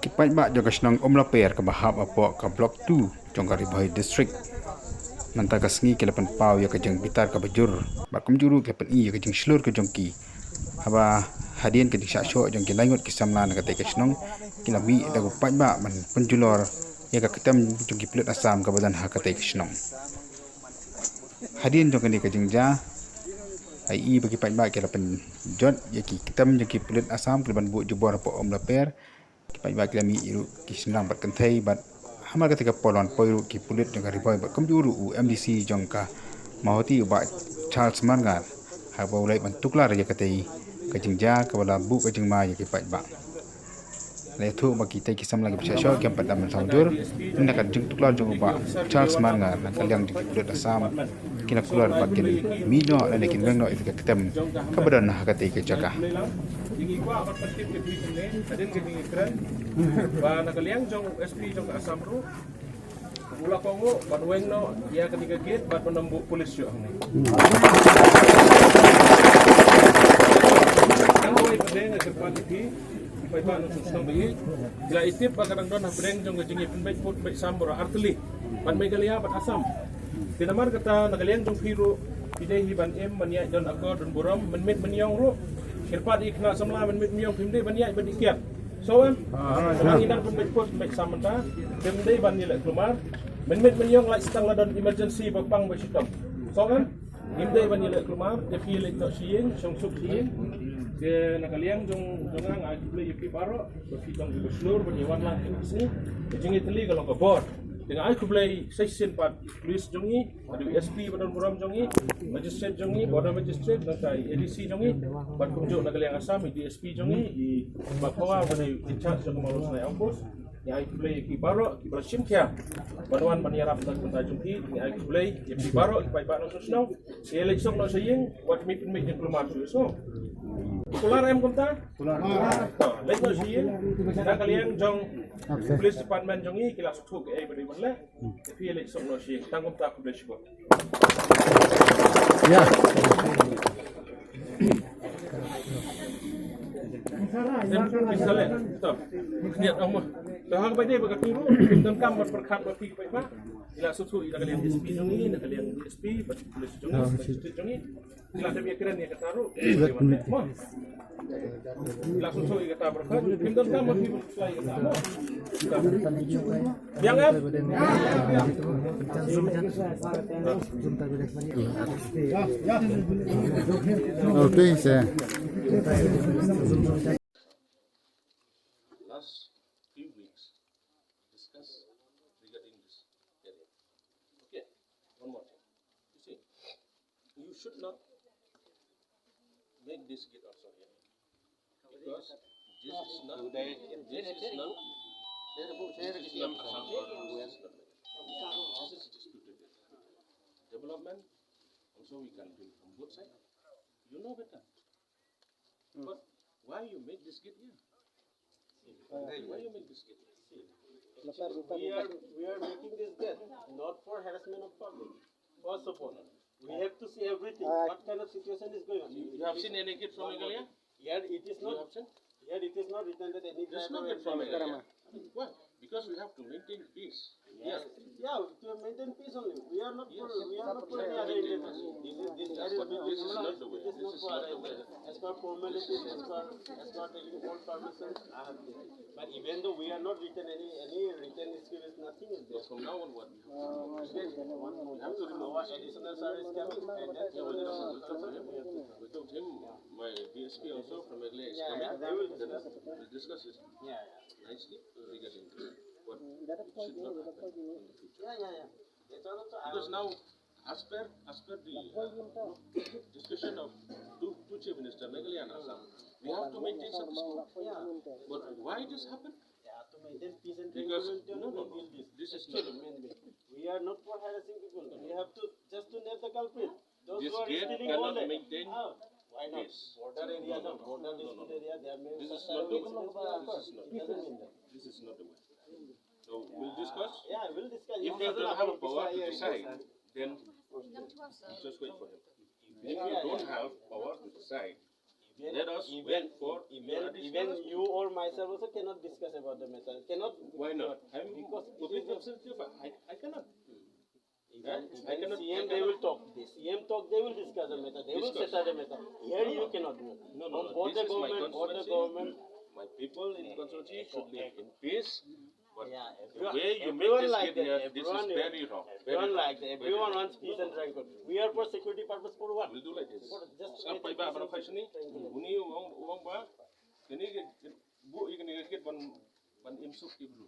Kipai bak jong kasnong laper ke bahap apa ke blok 2 jong kari Bahai district. Nanta kasngi ke lepan pau ya ke jeng bitar ke bajur. Bakum juru ke lepan i ya ke jeng slur ke jong ki. Haba hadian ke jeng syok jong ki langut ki samlan ke te kasnong kila mi da gupai bak man penjulor ya ke ketem jong ki pelut asam ke badan ha ke te kasnong. Hadian jong ke jeng ja ai i bagi pai bak ke lepan jot ya ki ketem jong ki pelut asam ke lepan bu jubor apa laper. Kipai bak kami iru ki senang bat kentai bat hamal ketika polon poiru ki pulit jong kari boy bat komjuru u MDC jong ka mahoti ba Charles Marngar ha ba ulai ban tuklar ya katai ka jingja ka bala bu ka jingma ya kipai bak le thu ba ki tai ki sam lagi bisa syok yang pada man saujur inda ka jing tuklar jong ba Charles Marngar na kaliang jong ki pulit asam kina keluar bat kin mino dan kin wengno itu ka ketem ka badan ha katai ka jaga Tinggi kuah akan penting ke sini, ada tinggi keren. Ba nakaliang jong SP jong asam ru. Mula kongo ban wengno ya ketika gate bat menembuk polis yo ni. Ang way pedeng ke pati pai ban susung bi. Gila itip ba kadang don pedeng jong jingi penbait put bait samura arteli. Ban megalia bat asam. Tinamar kata nakaliang jong piru pidehi ban em ban ya don akor don buram menmit menyong ru. Kirpat ikna samla men miong pimde ban yai ban ikiat. So kan? Samang inan pun put mek samanta, pimde ban nilai keluar. Men miong like stang ladon emergency bapang ba sitam. So kan? Pimde ban nilai keluar, dia feel it tak siing, song sup siing. Dia nakaliang jong jongang ai play yuki baro, berfitong di seluruh ban yawan lah di sini. Jingi teli kalau ke board. Dengan ai kublai session pat police jongi, ada SP badan buram jongi, magistrate jongi, border magistrate dan kai ADC jongi, pat kunjuk nakaliang asam DSP jongi, I bapawa pada in charge jong malus nai ampus, yang ai kublai ki baro, ki bersim kia, banuan maniarap dan kunta jongi, yang ai kublai ki baro, ki pai bano susnau, election no saying, what meeting keluar so. Kular em kunta? Kular. Lain no saying, nakaliang jong police department jongi kila sutuk ai beri bonle tapi election no shi tanggung tak boleh syukur ya misalnya toh niat Allah dah hang pada bagai turu dan kam berkat berpi baik kila sutuk ila kalian SP jongi nak kalian SP police jongi kila tapi keren ya kataru langsung so kita berkat tim dan kamu sesuai kita yang kan oke saya last few weeks discuss regarding this area. Okay, one more thing. You see, you should not make this gate also here. Because this is not disputed. Development also we can do from both sides. You know better. But why you make this gate here? Why you make this gate here? We are making this gate not for harassment of public. First of all, we have to see everything. What kind of situation is going on? You have seen any gate from Meghalaya? Here it is not. Here it is not written that any There's no driver gate from Meghalaya. Why? Because we have to maintain peace. Yes. Yeah, to maintain peace only. We are not for any other intention. This is not the way. This is not the way. As per formalities, as per taking all permissions, I have this. But even though we are not written any written script, nothing is there. From now on, what we have to remove our additional service coming, and that's we told him, my DSP also from Meghalaya is coming. they will We'll discuss it nicely regarding what should not happen in the future. That's also Because now, as per the discussion of two chief ministers, Meghalaya and Assam, we have to maintain some school. But why this happened? to maintain peace and Because tranquility. this is not We are not for harassing people. We have to just to nab the culprit. Those this who are gate stealing cannot all maintain. why not? Yes. Border area, border dispute area, there may be This is some not the service, way. it doesn't mean that. This is not the way. So we'll discuss. Yeah, we'll discuss. If you don't have a power to decide, then just wait for him. If you don't have power to decide, Let us wait for your Even additional. you or myself also cannot discuss about the matter. Cannot. Why not? I'm Because completely sensitive. I cannot. Even I cannot. CM they will talk. The CM talk, they will discuss the matter. They will Discuss. settle the matter. Here you cannot do it. No, no, no. Both This the is my government, both the constituency. government. My people in the constituency should live in peace. But Yeah, the way you make everyone this like get that. here, this is Everyone, very wrong. Very everyone wrong. like that. Everyone wants peace and tranquility. We are for security purpose for what? We'll do like this. Just Sampai ba barang fashion ni, uni uang ba, ini bu ini get ban imsuk ibu.